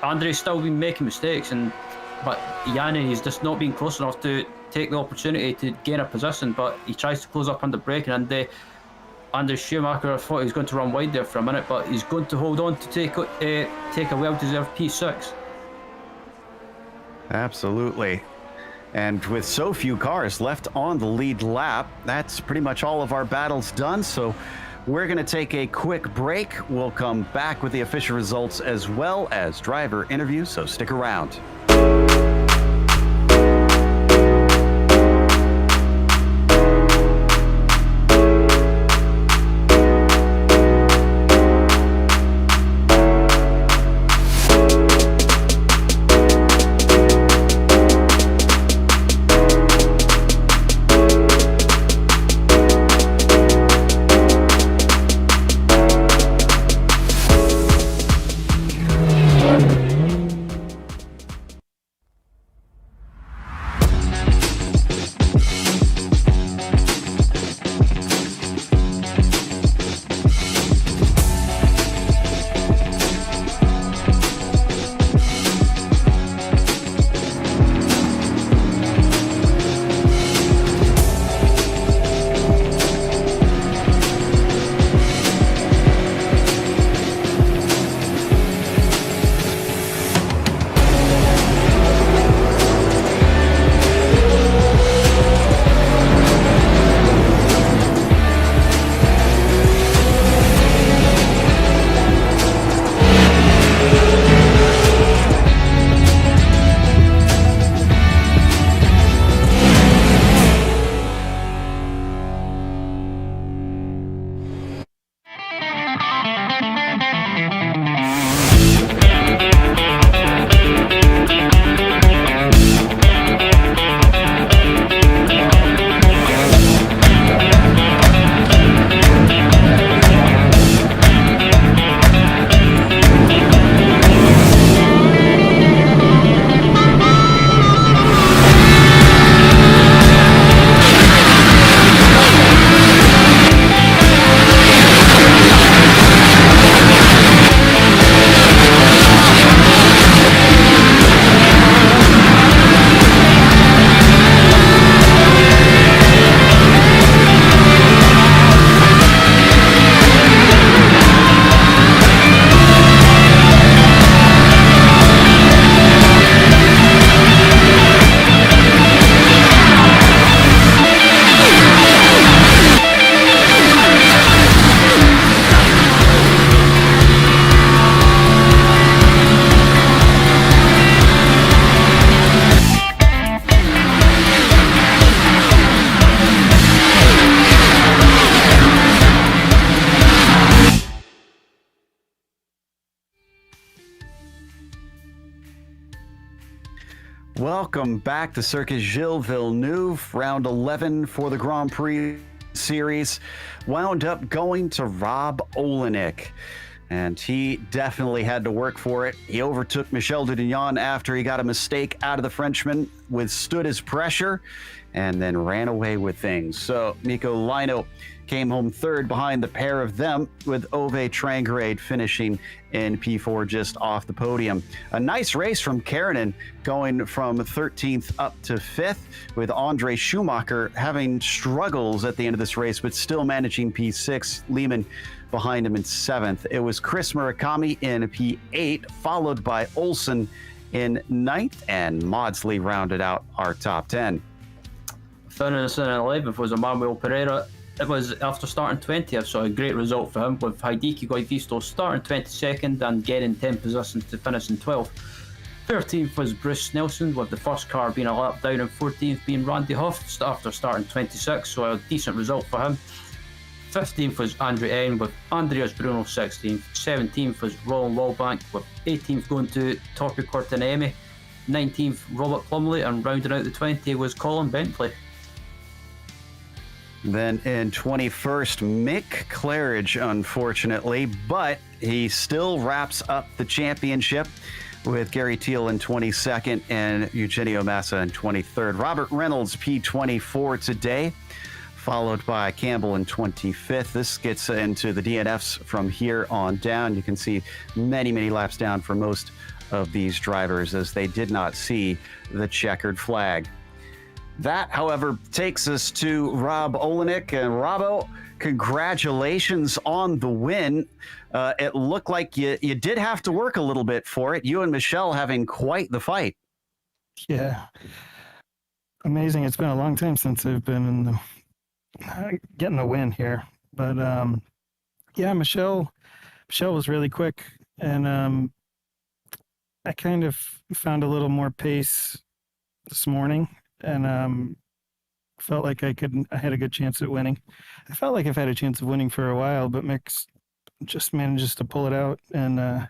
Andre's still been making mistakes, but Yanni is just not being close enough to take the opportunity to gain a position, but he tries to close up under braking, and Andre Schumacher, I thought he was going to run wide there for a minute, but he's going to hold on to take a well-deserved P6. Absolutely. And with so few cars left on the lead lap, that's pretty much all of our battles done. So we're going to take a quick break. We'll come back with the official results as well as driver interviews, so stick around. Welcome back to Circuit Gilles Villeneuve. Round 11 for the Grand Prix series wound up going to Rob Olenek. And he definitely had to work for it. He overtook Michel Dudignon after he got a mistake out of the Frenchman, withstood his pressure, and then ran away with things. So Mikko Leino came home third behind the pair of them, with Ove Trangrade finishing in P4 just off the podium. A nice race from Kärinen, going from 13th up to 5th, with Andre Schumacher having struggles at the end of this race, but still managing P6. Lehman behind him in 7th. It was Chris Murakami in P8, followed by Olsen in 9th, and Maudsley rounded out our top 10. Finishing in 11th was Emanuel Pereira. It was after starting 20th, so a great result for him, with Hideki Goivisto starting 22nd and getting 10 positions to finish in 12th. 13th was Bruce Nelson, with the first car being a lap down, and 14th being Randy Huff after starting 26th, so a decent result for him. 15th was Andre N, with Andreas Bruno 16th. 17th was Roland Wallbank, with 18th going to Torpy Cortinemi. 19th Robert Plumley, and rounding out the 20 was Colin Bentley. Then in 21st, Mick Claridge, unfortunately, but he still wraps up the championship with Gary Thiel in 22nd and Eugenio Massa in 23rd. Robert Reynolds, P24 today, followed by Campbell in 25th. This gets into the DNFs from here on down. You can see many, many laps down for most of these drivers, as they did not see the checkered flag. That, however, takes us to Rob Olenek. And Robbo, congratulations on the win. It looked like you did have to work a little bit for it. You and Michelle having quite the fight. Yeah. Amazing. It's been a long time since I've been in the, getting a win here. But, yeah, Michelle was really quick. And I kind of found a little more pace this morning. And felt like I had a good chance at winning. I felt like I've had a chance of winning for a while, but Mick just manages to pull it out. And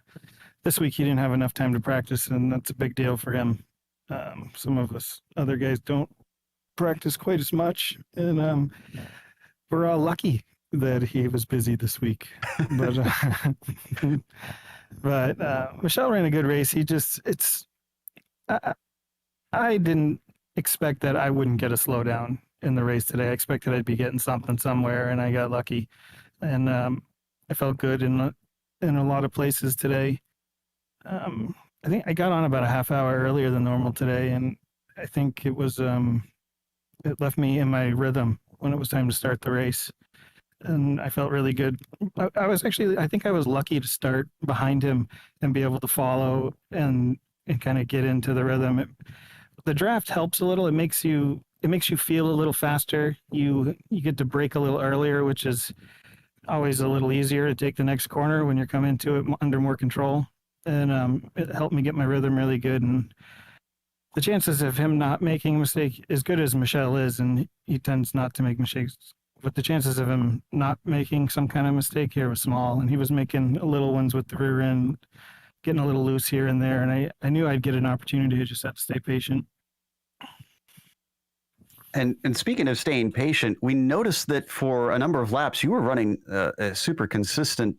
this week he didn't have enough time to practice, and that's a big deal for him. Some of us other guys don't practice quite as much, and we're all lucky that he was busy this week. But Michelle ran a good race. I didn't expect that I wouldn't get a slowdown in the race today. I expected I'd be getting something somewhere, and I got lucky. And I felt good in a lot of places today. I think I got on about a half hour earlier than normal today, and I think it was it left me in my rhythm when it was time to start the race. And I felt really good. I think I was lucky to start behind him and be able to follow and kind of get into the rhythm. The draft helps a little. It makes you feel a little faster. You get to brake a little earlier, which is always a little easier to take the next corner when you're coming to it under more control. And it helped me get my rhythm really good. And the chances of him not making a mistake, as good as Michel is, and he tends not to make mistakes, but the chances of him not making some kind of mistake here was small. And he was making little ones with the rear end, getting a little loose here and there. And I knew I'd get an opportunity. I just had to stay patient. And speaking of staying patient, we noticed that for a number of laps, you were running super consistent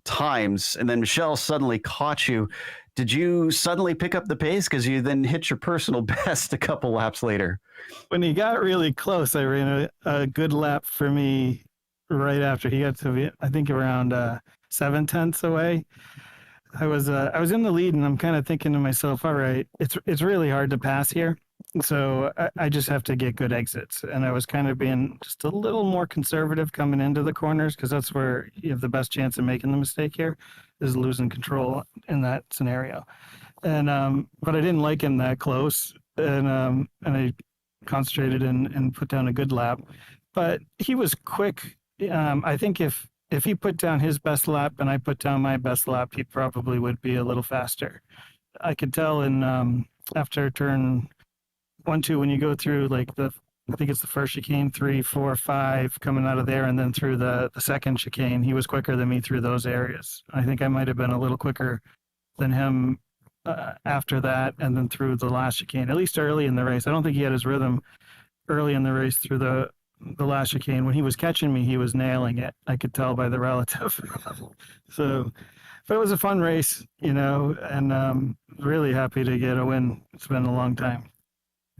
times, and then Michelle suddenly caught you. Did you suddenly pick up the pace, because you then hit your personal best a couple laps later? When he got really close, I ran a good lap for me right after he got to me, I think around 7/10 away. I was in the lead, and I'm kind of thinking to myself, all right, it's really hard to pass here. So I just have to get good exits. And I was kind of being just a little more conservative coming into the corners, because that's where you have the best chance of making the mistake here, is losing control in that scenario. And but I didn't like him that close, and I concentrated and put down a good lap. But he was quick. I think if he put down his best lap and I put down my best lap, he probably would be a little faster. I could tell in after turn 1, 2, when you go through like I think it's the first chicane, 3, 4, 5, coming out of there, and then through the second chicane, he was quicker than me through those areas. I think I might have been a little quicker than him after that, and then through the last chicane, at least early in the race. I don't think he had his rhythm early in the race through the last chicane. When he was catching me, he was nailing it. I could tell by the relative. So, but it was a fun race, and really happy to get a win. It's been a long time.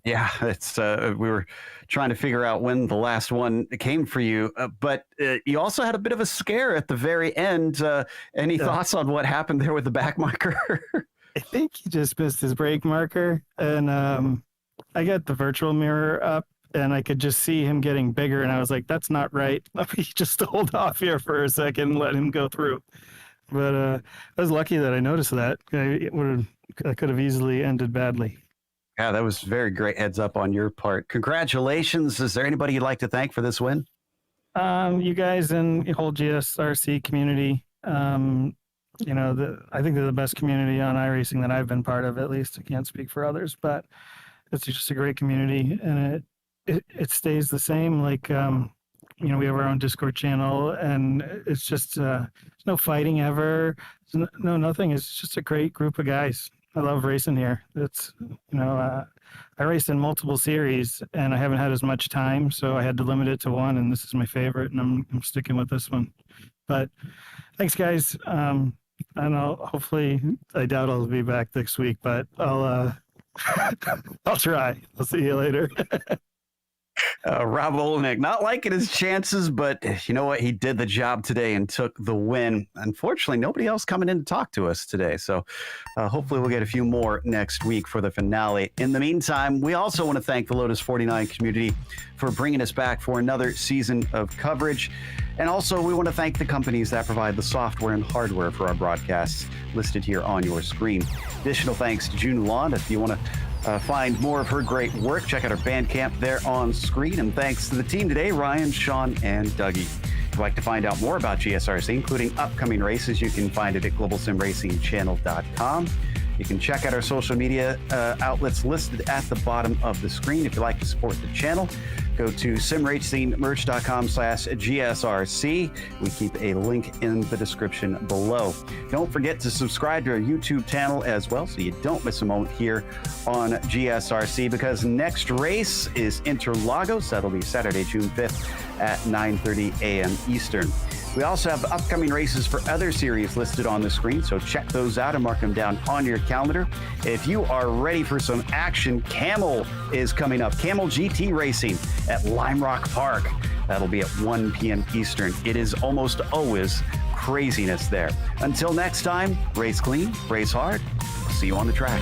Yeah, it's we were trying to figure out when the last one came for you, but you also had a bit of a scare at the very end. Any thoughts on what happened there with the back marker? I think he just missed his brake marker, and I got the virtual mirror up, and I could just see him getting bigger, and I was like, that's not right. Let me just hold off here for a second and let him go through. But I was lucky that I noticed that. I could have easily ended badly. Yeah, that was very great heads up on your part. Congratulations. Is there anybody you'd like to thank for this win? You guys and the whole GSRC community. I think they're the best community on iRacing that I've been part of, at least. I can't speak for others, but it's just a great community, and it stays the same. Like, we have our own Discord channel, and it's just no fighting ever. No, nothing. It's just a great group of guys. I love racing here. It's, I raced in multiple series, and I haven't had as much time, so I had to limit it to one, and this is my favorite, and I'm sticking with this one. But thanks, guys. I don't know. Hopefully, I doubt I'll be back next week, but I'll try. I'll see you later. Rob Olenek, not liking his chances, but you know what? He did the job today and took the win. Unfortunately, nobody else coming in to talk to us today. So hopefully we'll get a few more next week for the finale. In the meantime, we also want to thank the Lotus 49 community for bringing us back for another season of coverage. And also, we want to thank the companies that provide the software and hardware for our broadcasts listed here on your screen. Additional thanks to June Lawn. If you want to find more of her great work, check out her Bandcamp there on screen. And thanks to the team today, Ryan, Sean, and Dougie. If you'd like to find out more about GSRC, including upcoming races, you can find it at globalsimracingchannel.com. You can check out our social media outlets listed at the bottom of the screen. If you'd like to support the channel, go to simracingmerch.com/GSRC. We keep a link in the description below. Don't forget to subscribe to our YouTube channel as well so you don't miss a moment here on GSRC, because next race is Interlagos. That'll be Saturday, June 5th at 9:30 a.m. Eastern. We also have upcoming races for other series listed on the screen, so check those out and mark them down on your calendar. If you are ready for some action, Camel is coming up. Camel GT Racing at Lime Rock Park. That'll be at 1 p.m. Eastern. It is almost always craziness there. Until next time, race clean, race hard. See you on the track.